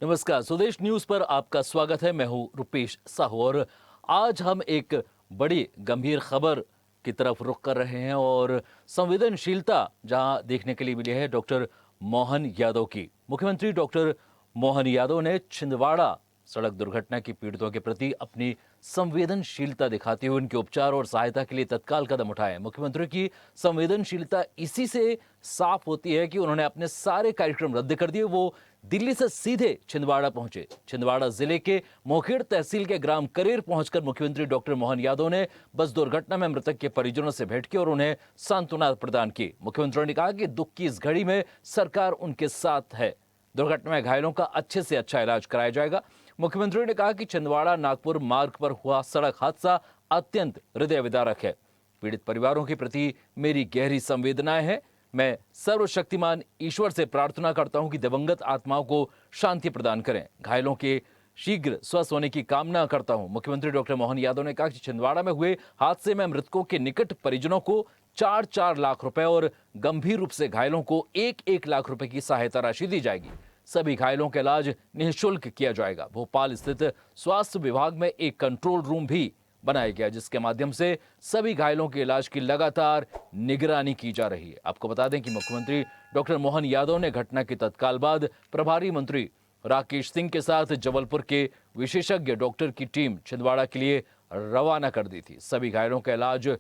नमस्कार, स्वदेश न्यूज पर आपका स्वागत है। मैं हूं रुपेश साहू और आज हम एक बड़ी गंभीर खबर की तरफ रुख कर रहे हैं और संवेदनशीलता जहां देखने के लिए मिली है डॉक्टर मोहन यादव की। मुख्यमंत्री डॉक्टर मोहन यादव ने छिंदवाड़ा सड़क दुर्घटना की पीड़ितों के प्रति अपनी संवेदनशीलता दिखाते हुए उनके उपचार और सहायता के लिए तत्काल कदम उठाए। मुख्यमंत्री की संवेदनशीलता इसी से साफ होती है कि उन्होंने अपने सारे कार्यक्रम रद्द कर दिए। वो दिल्ली से सीधे छिंदवाड़ा पहुंचे। छिंदवाड़ा जिले के मोखेड़ तहसील के ग्राम करेर पहुंचकर मुख्यमंत्री डॉक्टर मोहन यादव ने बस दुर्घटना में मृतक के परिजनों से भेंट की और उन्हें सांत्वना प्रदान की। मुख्यमंत्री ने कहा कि दुख की इस घड़ी में सरकार उनके साथ है। दुर्घटना में घायलों का अच्छे से अच्छा इलाज कराया जाएगा। मुख्यमंत्री ने कहा कि छिंदवाड़ा नागपुर मार्ग पर हुआ सड़क हादसा अत्यंत हृदय विदारक है। पीड़ित परिवारों के प्रति मेरी गहरी संवेदनाएं हैं। मैं सर्वशक्तिमान ईश्वर से प्रार्थना करता हूं कि दिवंगत आत्माओं को शांति प्रदान करें। घायलों के शीघ्र स्वस्थ होने की कामना करता हूं। मुख्यमंत्री डॉक्टर मोहन यादव ने कहा कि छिंदवाड़ा में हुए हादसे में मृतकों के निकट परिजनों को 4-4 लाख रुपए और गंभीर रूप से घायलों को 1-1 लाख रुपए की सहायता राशि दी जाएगी। सभी घायलों का इलाज निःशुल्क किया जाएगा। भोपाल स्थित स्वास्थ्य विभाग में एक कंट्रोल रूम भी बनाया गया जिसके माध्यम से सभी घायलों के इलाज की लगातार निगरानी की जा रही है। आपको बता दें कि मुख्यमंत्री डॉक्टर मोहन यादव ने घटना के तत्काल बाद प्रभारी मंत्री राकेश सिंह के साथ जबलपुर के विशेषज्ञ डॉक्टर की टीम छिंदवाड़ा के लिए रवाना कर दी थी। सभी घायलों का इलाज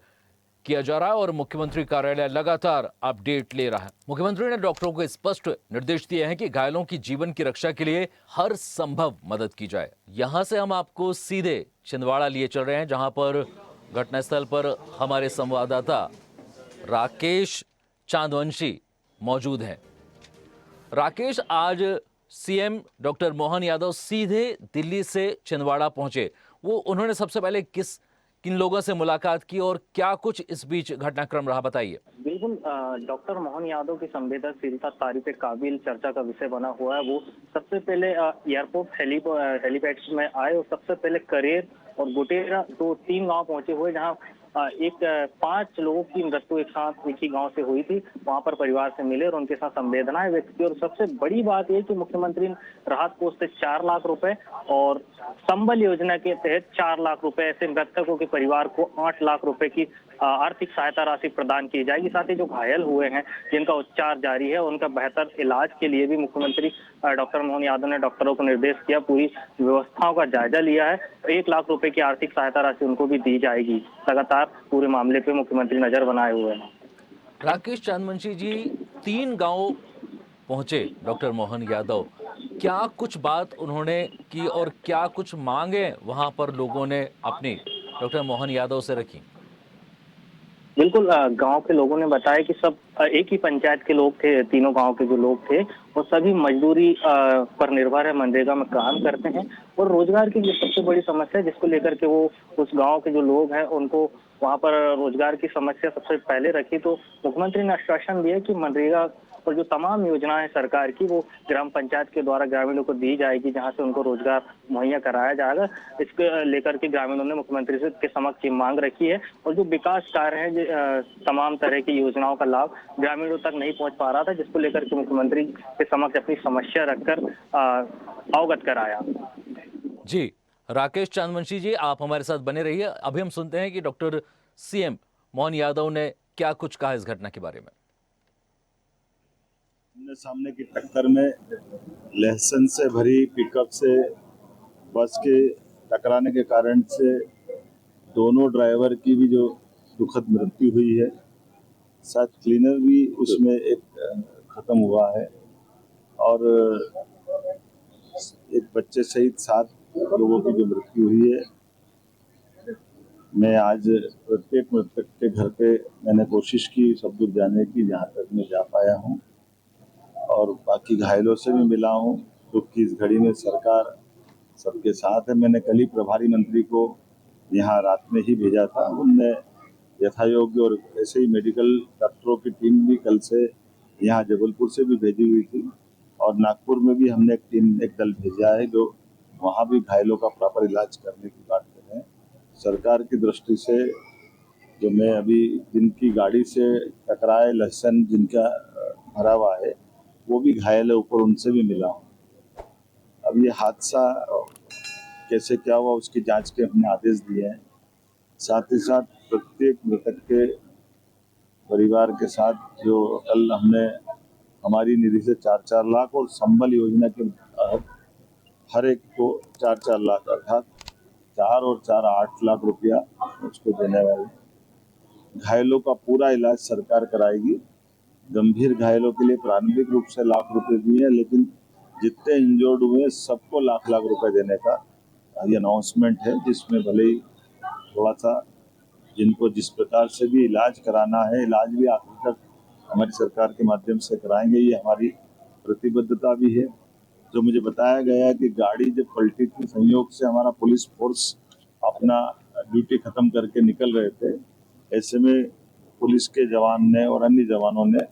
किया जा रहा है और मुख्यमंत्री कार्यालय लगातार अपडेट ले रहा है। मुख्यमंत्री ने डॉक्टरों को स्पष्ट निर्देश दिए हैं कि घायलों की जीवन की रक्षा के लिए हर संभव मदद की जाए। यहां से हम आपको सीधे छिंदवाड़ा लिए चल रहे हैं जहां पर घटनास्थल पर हमारे संवाददाता राकेश चांदवंशी मौजूद हैं। राकेश, आज सीएम डॉक्टर मोहन यादव सीधे दिल्ली से छिंदवाड़ा पहुंचे। वो उन्होंने सबसे पहले किन लोगों से मुलाकात की और क्या कुछ इस बीच घटनाक्रम रहा, बताइए। बिल्कुल डॉक्टर मोहन यादव की संवेदनशीलता तारीफ काबिल चर्चा का विषय बना हुआ है। वो सबसे पहले एयरपोर्ट हेलीपैड में आए और सबसे पहले करेर और गुटेरा दो तीन गांव पहुंचे हुए जहां एक 5 लोगों की मृत्यु एक साथ एक ही गांव से हुई थी। वहां पर परिवार से मिले और उनके साथ संवेदनाएं व्यक्त की। और सबसे बड़ी बात यह कि मुख्यमंत्री राहत कोष से 4 लाख रुपए और संबल योजना के तहत 4 लाख रुपए ऐसे मृतकों के परिवार को 8 लाख रुपए की आर्थिक सहायता राशि प्रदान की जाएगी। साथ ही जो घायल हुए हैं जिनका उपचार जारी है उनका बेहतर इलाज के लिए भी मुख्यमंत्री डॉक्टर मोहन यादव ने डॉक्टरों को निर्देश किया, पूरी व्यवस्थाओं का जायजा लिया है। 1 लाख रुपए की आर्थिक सहायता राशि उनको भी दी जाएगी। लगातार पूरे मामले पे मुख्यमंत्री नजर बनाए हुए हैं। राकेश चांदवंशी जी, 3 गांव पहुंचे डॉक्टर मोहन यादव। क्या कुछ बात उन्होंने की और क्या कुछ मांगे वहां पर लोगों ने अपनी डॉक्टर मोहन यादव से रखी? बिल्कुल गांव के लोगों ने बताया कि सब एक ही पंचायत के लोग थे। तीनों गांव के जो लोग थे वो सभी मजदूरी पर निर्भर है, मनरेगा में काम करते हैं और रोजगार की ये सबसे बड़ी समस्या है जिसको लेकर के वो उस गांव के जो लोग हैं उनको वहां पर रोजगार की समस्या सबसे पहले रखी। तो मुख्यमंत्री ने आश्वासन दिया कि मनरेगा और जो तमाम योजनाएं हैं सरकार की वो ग्राम पंचायत के द्वारा ग्रामीणों को दी जाएगी, जहां से उनको रोजगार मुहैया कराया जाएगा। इसके लेकर के ग्रामीणों ने मुख्यमंत्री से के समक्ष ये मांग रखी है। और जो विकास कार्य है तमाम तरह की योजनाओं का लाभ ग्रामीणों तक नहीं पहुंच पा रहा था, जिसको लेकर के मुख्यमंत्री के समक्ष अपनी समस्या रखकर अवगत कराया। जी, राकेश चांदवंशी जी, आप हमारे साथ बने रहिए। अभी हम सुनते हैं कि डॉक्टर सीएम मोहन यादव ने क्या कुछ कहा इस घटना के बारे में। सामने की टक्कर में लहसुन से भरी पिकअप से बस के टकराने के कारण से दोनों ड्राइवर की भी जो दुखद मृत्यु हुई है, साथ क्लीनर भी उसमें एक खत्म हुआ है और एक बच्चे सहित 7 लोगों की जो मृत्यु हुई है। मैं आज प्रत्येक मृतक के घर पे मैंने कोशिश की सब कुछ जाने की, जहाँ तक मैं जा पाया हूँ और बाकी घायलों से भी मिला हूँ। दुख की इस घड़ी में सरकार सबके साथ है। मैंने कल ही प्रभारी मंत्री को यहाँ रात में ही भेजा था, उनने यथायोग्य और ऐसे ही मेडिकल डॉक्टरों की टीम भी कल से यहाँ जबलपुर से भी भेजी हुई थी और नागपुर में भी हमने एक दल भेजा है जो वहाँ भी घायलों का प्रॉपर इलाज करने की बात कर रहे हैं। सरकार की दृष्टि से जो मैं अभी जिनकी गाड़ी से टकराए लहसन जिनका भरा हुआ है वो भी घायल है ऊपर, उनसे भी मिला हूँ। अब ये हादसा कैसे क्या हुआ उसकी जांच के हमने आदेश दिए हैं। साथ ही साथ प्रत्येक मृतक के परिवार के साथ जो कल हमने हमारी निधि से 4-4 लाख और संबल योजना के तहत हर एक को 4-4 लाख अर्थात 4 और 4 8 लाख रुपया उसको देने वाले। घायलों का पूरा इलाज सरकार कराएगी। गंभीर घायलों के लिए प्रारंभिक रूप से लाख रुपए दिए हैं, लेकिन जितने इंजर्ड हुए सबको लाख लाख रुपए देने का ये अनाउंसमेंट है, जिसमें भले ही थोड़ा सा जिनको जिस प्रकार से भी इलाज कराना है, इलाज भी आखिर तक हमारी सरकार के माध्यम से कराएंगे, ये हमारी प्रतिबद्धता भी है। जो मुझे बताया गया कि गाड़ी जब पलटी थी, संयोग से हमारा पुलिस फोर्स अपना ड्यूटी खत्म करके निकल रहे थे, ऐसे में पुलिस के जवान ने और अन्य जवानों ने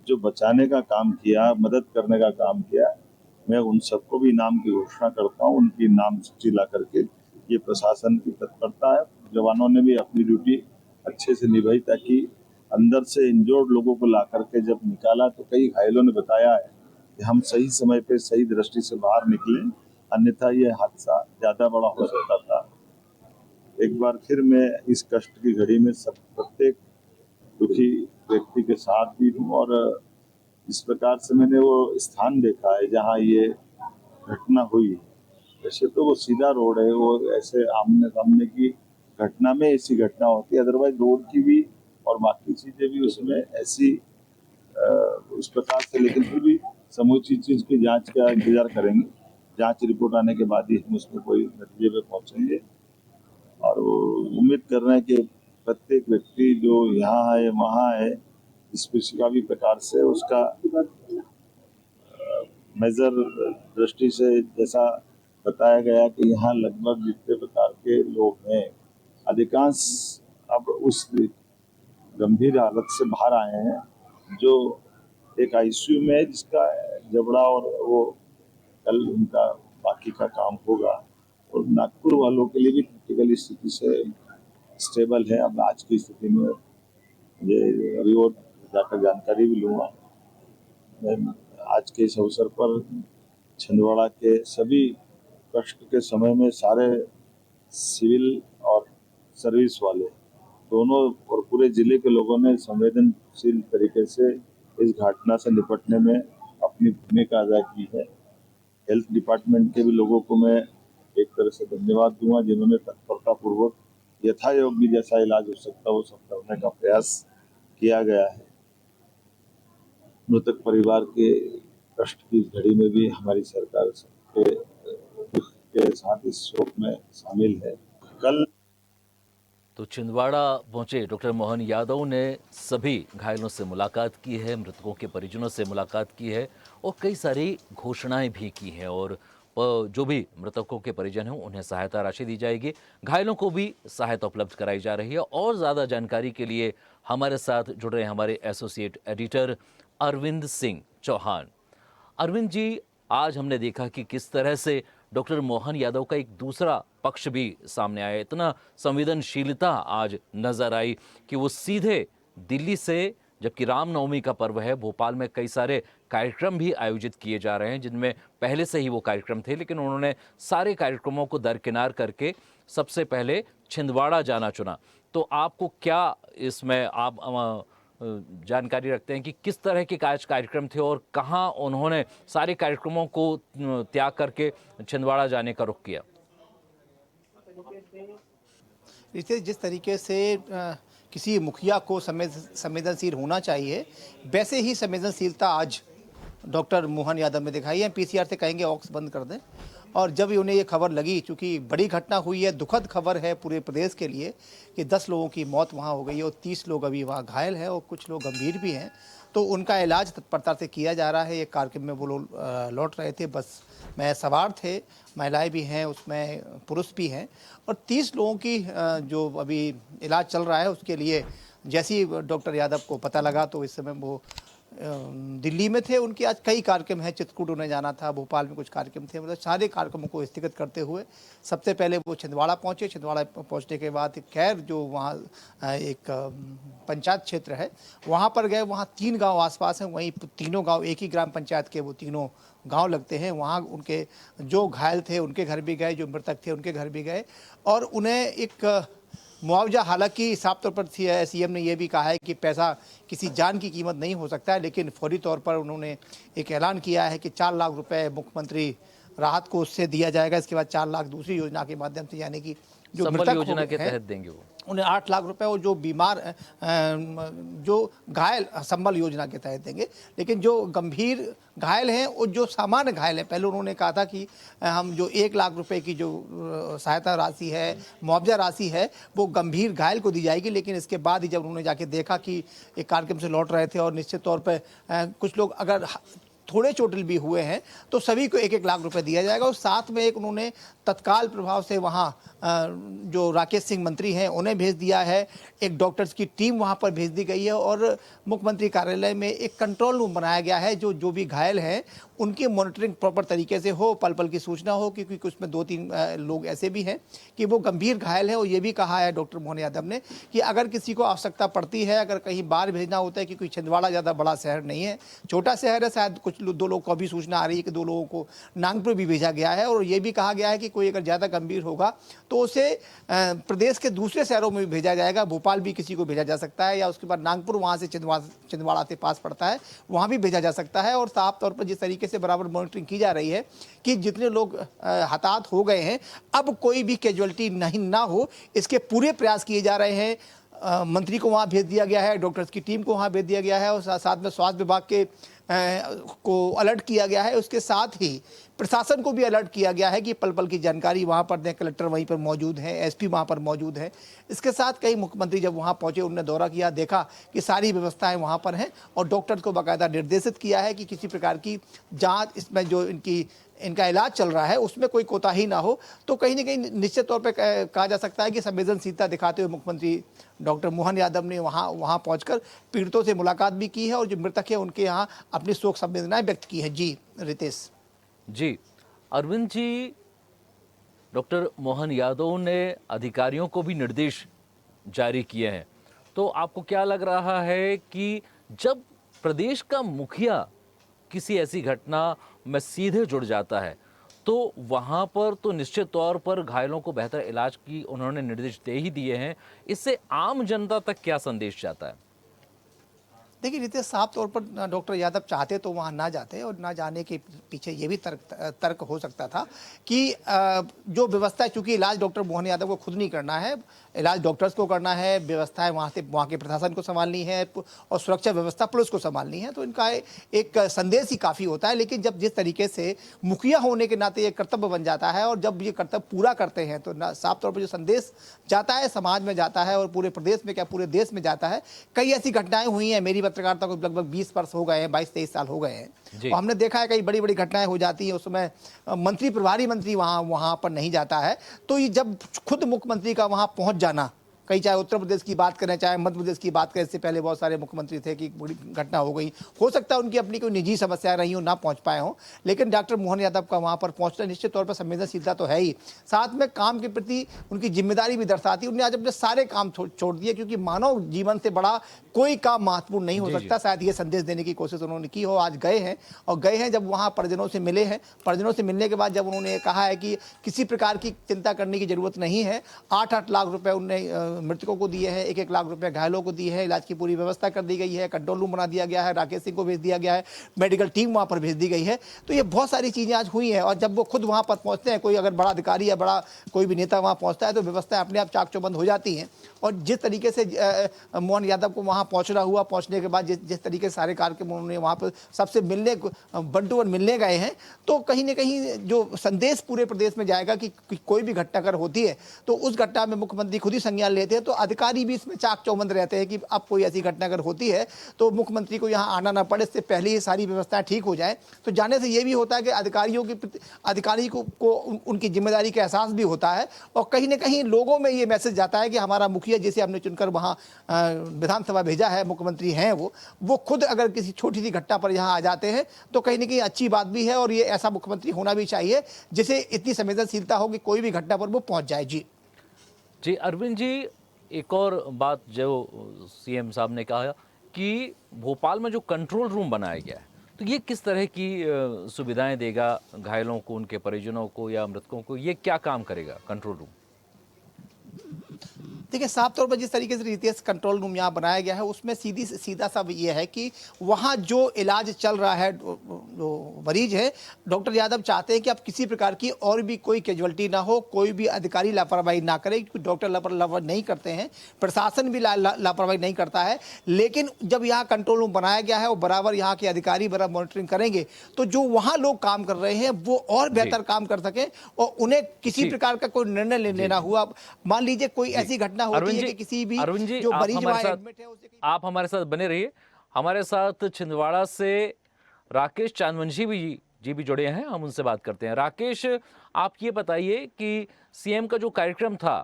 जो बचाने का काम किया, मदद करने का काम किया, मैं उन सबको भी इनाम की घोषणा करता हूँ। उनकी नाम सूची ला करके, ये प्रशासन की तत्परता है। जवानों ने भी अपनी ड्यूटी अच्छे से निभाई, ताकि अंदर से इंजर्ड लोगों को ला करके जब निकाला तो कई घायलों ने बताया है कि हम सही समय पे सही दृष्टि से बाहर निकले, अन्यथा ये हादसा ज्यादा बड़ा हो सकता था। एक बार फिर मैं इस कष्ट की घड़ी में सब प्रत्येक दुखी व्यक्ति के साथ भी हूँ, और इस प्रकार से मैंने वो स्थान देखा है जहाँ ये घटना हुई। वैसे तो वो सीधा रोड है, वो ऐसे आमने सामने की घटना में ऐसी घटना होती है, अदरवाइज रोड की भी और बाकी चीजें भी उसमें ऐसी उस प्रकार से, लेकिन फिर भी समूची चीज की जांच का इंतजार करेंगे। जांच रिपोर्ट आने के बाद ही हम उसमें कोई नतीजे पे पहुंचेंगे, और वो उम्मीद कर रहे हैं कि प्रत्येक व्यक्ति जो यहाँ है वहाँ है, इस किसी भी प्रकार से उसका मेजर दृष्टि से, जैसा बताया गया कि यहाँ लगभग जितने प्रकार के लोग हैं, अधिकांश अब उस गंभीर हालत से बाहर आए हैं। जो एक आईसीयू में है, जिसका जबड़ा और वो कल उनका बाकी का काम होगा, और नागपुर वालों के लिए भी क्रिटिकल स्थिति से स्टेबल है। अब आज की स्थिति में ये अभी और जाकर जानकारी भी लूँगा। मैं आज के इस अवसर पर छिंदवाड़ा के सभी कष्ट के समय में सारे सिविल और सर्विस वाले दोनों और पूरे जिले के लोगों ने संवेदनशील तरीके से इस घटना से निपटने में अपनी भूमिका अदा की है। हेल्थ डिपार्टमेंट के भी लोगों को मैं एक तरह से धन्यवाद दूंगा, जिन्होंने तत्परता पूर्वक यथायोग्य जैसा इलाज हो सकता वो सब करने का प्रयास किया गया है। मृतक परिवार के कष्ट की घड़ी में भी हमारी सरकार सबके दुख के साथ इस शोक में शामिल है। कल तो छिंदवाड़ा पहुंचे डॉक्टर मोहन यादव ने सभी घायलों से मुलाकात की है, मृतकों के परिजनों से मुलाकात की है और कई सारी घोषणाएं भी की हैं, और जो भी मृतकों के परिजन हैं उन्हें सहायता राशि दी जाएगी, घायलों को भी सहायता उपलब्ध कराई जा रही है। और ज़्यादा जानकारी के लिए हमारे साथ जुड़ रहे हैं हमारे एसोसिएट एडिटर अरविंद सिंह चौहान। अरविंद जी, आज हमने देखा कि किस तरह से डॉक्टर मोहन यादव का एक दूसरा पक्ष भी सामने आया। इतना संवेदनशीलता आज नजर आई कि वो सीधे दिल्ली से, जबकि रामनवमी का पर्व है, भोपाल में कई सारे कार्यक्रम भी आयोजित किए जा रहे हैं, जिनमें पहले से ही वो कार्यक्रम थे, लेकिन उन्होंने सारे कार्यक्रमों को दरकिनार करके सबसे पहले छिंदवाड़ा जाना चुना। तो आपको क्या इसमें आप जानकारी रखते हैं कि किस तरह के कार्यक्रम थे और कहां उन्होंने सारे कार्यक्रमों को त्याग करके छिंदवाड़ा जाने का रुख किया? इससे जिस तरीके से किसी मुखिया को संवेदनशील होना चाहिए, वैसे ही संवेदनशीलता आज डॉक्टर मोहन यादव में दिखाई है। पीसीआर से कहेंगे ऑक्स बंद कर दें। और जब उन्हें ये खबर लगी, चूँकि बड़ी घटना हुई है, दुखद खबर है पूरे प्रदेश के लिए कि 10 लोगों की मौत वहाँ हो गई है और 30 लोग अभी वहाँ घायल हैं और कुछ लोग गंभीर भी हैं, तो उनका इलाज तत्परता से किया जा रहा है। एक कार्यक्रम में वो लोग लौट रहे थे, बस में सवार थे, महिलाएं भी हैं उसमें, पुरुष भी हैं, और 30 लोगों की जो अभी इलाज चल रहा है उसके लिए जैसे ही डॉक्टर यादव को पता लगा तो इस समय वो दिल्ली में थे, उनके आज कई कार्यक्रम हैं, चित्रकूट उन्हें जाना था, भोपाल में कुछ कार्यक्रम थे, मतलब सारे कार्यक्रमों को स्थगित करते हुए सबसे पहले वो छिंदवाड़ा पहुंचे। छिंदवाड़ा पहुंचने के बाद खैर जो वहाँ एक पंचायत क्षेत्र है वहाँ पर गए। वहाँ 3 गांव आसपास हैं, वहीं तीनों गांव एक ही ग्राम पंचायत के वो तीनों गांव लगते हैं। वहाँ उनके जो घायल थे उनके घर भी गए, जो मृतक थे उनके घर भी गए और उन्हें एक मुआवजा, हालांकि साफ तौर पर सीएम ने यह भी कहा है कि पैसा किसी जान की कीमत नहीं हो सकता है, लेकिन फौरी तौर पर उन्होंने एक ऐलान किया है कि 4 लाख रुपए मुख्यमंत्री राहत को उससे दिया जाएगा। इसके बाद 4 लाख दूसरी योजना के माध्यम से, यानी कि जो संबल मृतक योजना के हैं, तहत देंगे वो उन्हें 8 लाख रुपए, और जो बीमार जो घायल संबल योजना के तहत देंगे। लेकिन जो गंभीर घायल हैं और जो सामान्य घायल हैं, पहले उन्होंने कहा था कि हम जो 1 लाख रुपए की जो सहायता राशि है, मुआवजा राशि है, वो गंभीर घायल को दी जाएगी। लेकिन इसके बाद ही जब उन्होंने जाके देखा कि एक कार्यक्रम से लौट रहे थे और निश्चित तौर पर कुछ लोग अगर थोड़े चोटिल भी हुए हैं तो सभी को 1-1 लाख रुपए दिया जाएगा। और साथ में एक उन्होंने तत्काल प्रभाव से वहाँ जो राकेश सिंह मंत्री हैं उन्हें भेज दिया है, एक डॉक्टर्स की टीम वहाँ पर भेज दी गई है और मुख्यमंत्री कार्यालय में एक कंट्रोल रूम बनाया गया है। जो भी घायल हैं उनकी मॉनिटरिंग प्रॉपर तरीके से हो, पल पल की सूचना हो, क्योंकि कुछ में 2-3 लोग ऐसे भी हैं कि वो गंभीर घायल हैं। और ये भी कहा है डॉक्टर मोहन यादव ने कि अगर किसी को आवश्यकता पड़ती है, अगर कहीं बाहर भेजना होता है, क्योंकि छिंदवाड़ा ज़्यादा बड़ा शहर नहीं है, छोटा शहर है, शायद कुछ 2 लोग को अभी सूचना आ रही है कि 2 लोगों को नागपुर भी भेजा गया है। और ये भी कहा गया है कि कोई अगर ज़्यादा गंभीर होगा तो उसे प्रदेश के दूसरे शहरों में भी भेजा जाएगा। भोपाल भी किसी को भेजा जा सकता है, या उसके बाद नागपुर, वहाँ से छिंदवाड़ा से पास पड़ता है, वहाँ भी भेजा जा सकता है। और साफ तौर पर जिस तरीके से बराबर मॉनिटरिंग की जा रही है कि जितने लोग हताहत हो गए हैं अब कोई भी कैजुअलिटी नहीं ना हो, इसके पूरे प्रयास किए जा रहे हैं। मंत्री को वहाँ भेज दिया गया है, डॉक्टर्स की टीम को वहाँ भेज दिया गया है और साथ में स्वास्थ्य विभाग के को अलर्ट किया गया है। उसके साथ ही प्रशासन को भी अलर्ट किया गया है कि पल पल की जानकारी वहाँ पर दें। कलेक्टर वहीं पर मौजूद हैं, एसपी वहाँ पर मौजूद हैं। इसके साथ कई मुख्यमंत्री जब वहाँ पहुँचे, उन्होंने दौरा किया, देखा कि सारी व्यवस्थाएं वहाँ पर हैं और डॉक्टर को बाकायदा निर्देशित किया है कि किसी प्रकार की जाँच, इसमें जो इनका इलाज चल रहा है उसमें कोई कोताही ना हो। तो कहीं ना कहीं निश्चित तौर पर कहा जा सकता है कि संवेदनशीलता दिखाते हुए मुख्यमंत्री डॉक्टर मोहन यादव ने वहाँ पहुंचकर पीड़ितों से मुलाकात भी की है और जो मृतक है उनके यहाँ अपनी शोक संवेदनाएं व्यक्त की है। जी रितेश। जी अरविंद जी, डॉक्टर मोहन यादव ने अधिकारियों को भी निर्देश जारी किए हैं, तो आपको क्या लग रहा है कि जब प्रदेश का मुखिया किसी ऐसी घटना में सीधे जुड़ जाता है तो वहां पर तो निश्चित तौर पर घायलों को बेहतर इलाज की उन्होंने निर्देश दे ही दिए हैं, इससे आम जनता तक क्या संदेश जाता है? देखिए रितेश, साफ तौर पर डॉक्टर यादव चाहते तो वहाँ ना जाते और ना जाने के पीछे ये भी तर्क हो सकता था कि जो व्यवस्था है, चूंकि इलाज डॉक्टर मोहन यादव को खुद नहीं करना है, इलाज डॉक्टर्स को करना है, व्यवस्थाएं वहाँ के प्रशासन को संभालनी है और सुरक्षा व्यवस्था पुलिस को संभालनी है, तो इनका एक संदेश ही काफ़ी होता है। लेकिन जब जिस तरीके से मुखिया होने के नाते ये कर्तव्य बन जाता है और जब ये कर्तव्य पूरा करते हैं तो साफ तौर पर जो संदेश जाता है समाज में जाता है और पूरे प्रदेश में क्या पूरे देश में जाता है। कई ऐसी घटनाएं हुई हैं, मेरी पत्रकारिता को लगभग 20 वर्ष हो गए हैं, 22-23 साल हो गए हैं, और हमने देखा है कई बड़ी बड़ी घटनाएं हो जाती हैं, उसमें प्रभारी मंत्री वहाँ पर नहीं जाता है। तो ये जब खुद मुख्यमंत्री का वहाँ पहुँच जाना, कई चाहे उत्तर प्रदेश की बात करें चाहे मध्य प्रदेश की बात करें, इससे पहले बहुत सारे मुख्यमंत्री थे कि बड़ी घटना हो गई, हो सकता है उनकी अपनी कोई निजी समस्या रही हो, ना पहुंच पाए हों, लेकिन डॉक्टर मोहन यादव का वहां पर पहुंचना निश्चित तौर पर संवेदनशीलता तो है ही, साथ में काम के प्रति उनकी जिम्मेदारी भी दर्शाती। उन्होंने आज अपने सारे काम छोड़ दिए, क्योंकि मानव जीवन से बड़ा कोई काम महत्वपूर्ण नहीं हो सकता। शायद ये संदेश देने की कोशिश उन्होंने की हो। आज गए हैं जब वहाँ परिजनों से मिले हैं, परिजनों से मिलने के बाद जब उन्होंने कहा है कि किसी प्रकार की चिंता करने की जरूरत नहीं है, 8-8 लाख रुपए उन्होंने मृतकों को दिए हैं, 1-1 लाख रुपए घायलों को दिए हैं, इलाज की पूरी व्यवस्था कर दी गई है, कंट्रोल रूम बना दिया गया है, राकेश सिंह को भेज दिया गया है, मेडिकल टीम वहाँ पर भेज दी गई है। तो ये बहुत सारी चीज़ें आज हुई हैं और जब वो खुद वहाँ पर पहुँचते हैं, कोई अगर बड़ा अधिकारी या बड़ा कोई भी नेता वहाँ पहुँचता है तो व्यवस्था अपने आप चाक चौबंद हो जाती हैं। और जिस तरीके से मोहन यादव को वहाँ पहुँचने के बाद जिस तरीके से सारे कार्यक्रम उन्होंने वहाँ पर सबसे मिलने 1-to-1 मिलने गए हैं, तो कहीं ना कहीं जो संदेश पूरे प्रदेश में जाएगा कि कोई भी घटना अगर होती है तो उस घटना में मुख्यमंत्री खुद ही संज्ञान रहे थे, तो अधिकारी भी इसमें चाक चौबंद रहते हैं कि अब कोई ऐसी घटना अगर होती है तो मुख्यमंत्री को यहाँ आना ना पड़े, इससे पहले ही सारी व्यवस्थाएं ठीक हो जाए। तो जाने से ये भी होता है कि अधिकारी को उनकी जिम्मेदारी का एहसास भी होता है, और कहीं ना कहीं लोगों में ये मैसेज जाता है कि हमारा मुखिया जिसे हमने चुनकर वहाँ विधानसभा भेजा है, मुख्यमंत्री हैं वो खुद अगर किसी छोटी सी घटना पर यहाँ आ जाते हैं तो कहीं ना कहीं अच्छी बात भी है, और ये ऐसा मुख्यमंत्री होना भी चाहिए जिसे इतनी संवेदनशीलता हो कि कोई भी घटना पर वो पहुंच जाए। जी अरविंद जी, एक और बात जो सीएम साहब ने कहा कि भोपाल में जो कंट्रोल रूम बनाया गया है, तो ये किस तरह की सुविधाएं देगा घायलों को, उनके परिजनों को या मृतकों को? ये क्या काम करेगा कंट्रोल रूम? देखिए, साफ तौर पर जिस तरीके से रितेश कंट्रोल रूम यहाँ बनाया गया है उसमें सीधा सा ये है कि वहाँ जो इलाज चल रहा है, जो मरीज है, डॉक्टर यादव चाहते हैं कि अब किसी प्रकार की और भी कोई कैजुअलिटी ना हो, कोई भी अधिकारी लापरवाही ना करे, क्योंकि डॉक्टर लापरवाही नहीं करते हैं, प्रशासन भी लापरवाही नहीं करता है। लेकिन जब यहाँ कंट्रोल रूम बनाया गया है और बराबर यहाँ के अधिकारी बराबर मॉनिटरिंग करेंगे तो जो वहाँ लोग काम कर रहे हैं वो और बेहतर काम कर सकें, और उन्हें किसी प्रकार का कोई निर्णय लेना हुआ, मान लीजिए कोई ऐसी घटना होती है कि किसी भी जो मरीज वहां एडमिट है उसे, आप हमारे साथ बने रहिए। हमारे साथ छिंदवाड़ा से राकेश चांदवंशी जी भी जुड़े हैं, हम उनसे बात करते हैं। राकेश, आप ये बताइए कि सीएम का जो कार्यक्रम था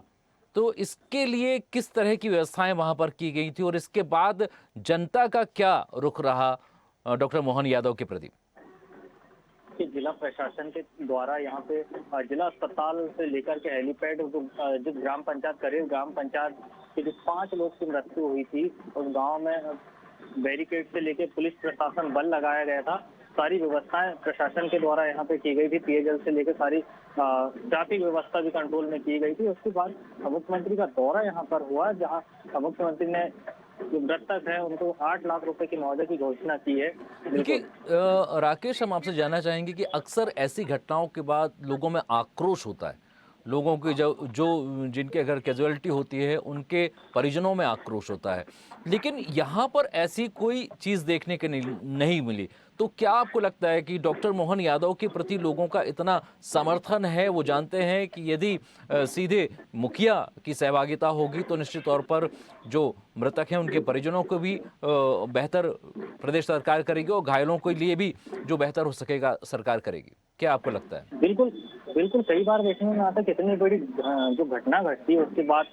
तो इसके लिए किस तरह की व्यवस्थाएं वहां पर की गई थी, और इसके बाद जनता का क्या रुख रहा डॉक्टर मोहन यादव के प्रति? जिला प्रशासन के द्वारा यहाँ पे जिला अस्पताल से लेकर के हेलीपैड, जो ग्राम पंचायत करें, ग्राम पंचायत के जो 5 लोग की मृत्यु हुई थी, उस गांव में बैरिकेड से लेकर पुलिस प्रशासन बल लगाया गया था। सारी व्यवस्थाएं प्रशासन के द्वारा यहाँ पे की गई थी, पेयजल से लेकर सारी ट्रैफिक व्यवस्था भी कंट्रोल में की गई थी। उसके बाद मुख्यमंत्री का दौरा यहाँ पर हुआ, जहाँ मुख्यमंत्री ने जो मृतक है उनको 8 लाख रुपए की मुआवजे की घोषणा की है। देखिए राकेश, हम आपसे जानना चाहेंगे कि अक्सर ऐसी घटनाओं के बाद लोगों में आक्रोश होता है, लोगों की जो जिनके अगर कैजुअलिटी होती है उनके परिजनों में आक्रोश होता है, लेकिन यहाँ पर ऐसी कोई चीज़ देखने के नहीं मिली। तो क्या आपको लगता है कि डॉक्टर मोहन यादव के प्रति लोगों का इतना समर्थन है? वो जानते हैं कि यदि सीधे मुखिया की सहभागिता होगी तो निश्चित तौर पर जो मृतक हैं उनके परिजनों को भी बेहतर प्रदेश सरकार करेगी, और घायलों के लिए भी जो बेहतर हो सकेगा सरकार करेगी। क्या आपको लगता है? बिल्कुल कई बार देखने में आता है कितनी बड़ी जो घटना घटती है उसके बाद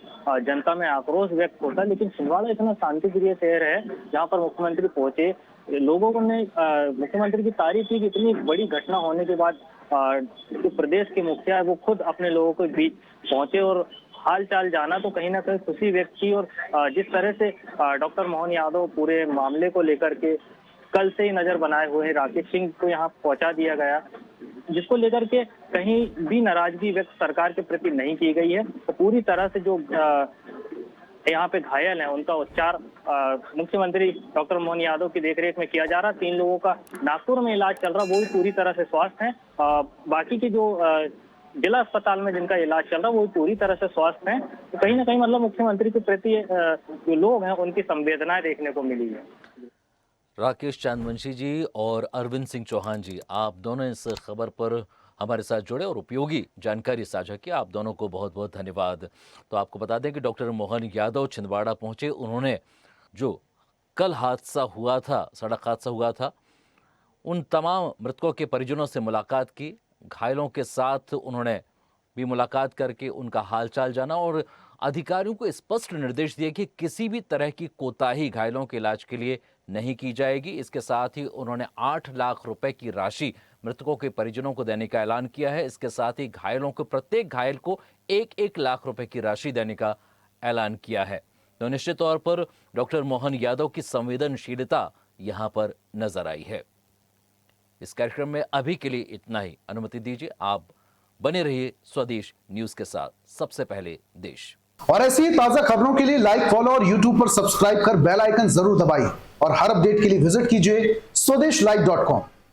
जनता में आक्रोश व्यक्त होता है, लेकिन छिंदवाड़ा इतना शांतिप्रिय शहर है जहाँ पर मुख्यमंत्री पहुंचे, लोगों ने मुख्यमंत्री की तारीफ की कि इतनी बड़ी घटना होने के बाद जो प्रदेश के मुखिया है वो खुद अपने लोगों के बीच पहुंचे और हाल चाल जाना, तो कहीं ना कहीं खुशी व्यक्त की। और जिस तरह से डॉक्टर मोहन यादव पूरे मामले को लेकर के कल से ही नजर बनाए हुए हैं, राकेश सिंह को यहाँ पहुंचा दिया गया, जिसको लेकर के कहीं भी नाराजगी व्यक्त सरकार के प्रति नहीं की गई है। तो पूरी तरह से जो यहाँ पे घायल हैं उनका उपचार मुख्यमंत्री डॉक्टर मोहन यादव की देखरेख में किया जा रहा है। 3 लोगों का नागपुर में इलाज चल रहा, वो भी पूरी तरह से स्वस्थ हैं। बाकी के जो जिला अस्पताल में जिनका इलाज चल रहा है वो पूरी तरह से स्वस्थ हैं। तो कहीं ना कहीं मतलब मुख्यमंत्री के प्रति जो लोग हैं उनकी संवेदनाएं देखने को मिली है। राकेश चांदवंशी जी और अरविंद सिंह चौहान जी, आप दोनों इस खबर पर हमारे साथ जुड़े और उपयोगी जानकारी साझा की, आप दोनों को बहुत बहुत धन्यवाद। तो आपको बता दें कि डॉक्टर मोहन यादव छिंदवाड़ा पहुंचे, उन्होंने जो कल हादसा हुआ था, सड़क हादसा हुआ था, उन तमाम मृतकों के परिजनों से मुलाकात की, घायलों के साथ उन्होंने भी मुलाकात करके उनका हालचाल जाना और अधिकारियों को स्पष्ट निर्देश दिए कि किसी भी तरह की कोताही घायलों के इलाज के लिए नहीं की जाएगी। इसके साथ ही उन्होंने 8 लाख रुपए की राशि मृतकों के परिजनों को देने का ऐलान किया है। इसके साथ ही घायलों को, प्रत्येक घायल को 1-1 लाख रुपए की राशि देने का ऐलान किया है। तो निश्चित तौर पर डॉक्टर मोहन यादव की संवेदनशीलता यहां पर नजर आई है। इस कार्यक्रम में अभी के लिए इतना ही। अनुमति दीजिए, आप बने रहिए स्वदेश न्यूज के साथ, सबसे पहले देश। और ऐसी ही ताजा खबरों के लिए लाइक, फॉलो और यूट्यूब पर सब्सक्राइब कर बेल आइकन जरूर दबाइए और हर अपडेट के लिए विजिट कीजिए swedeshlive.com।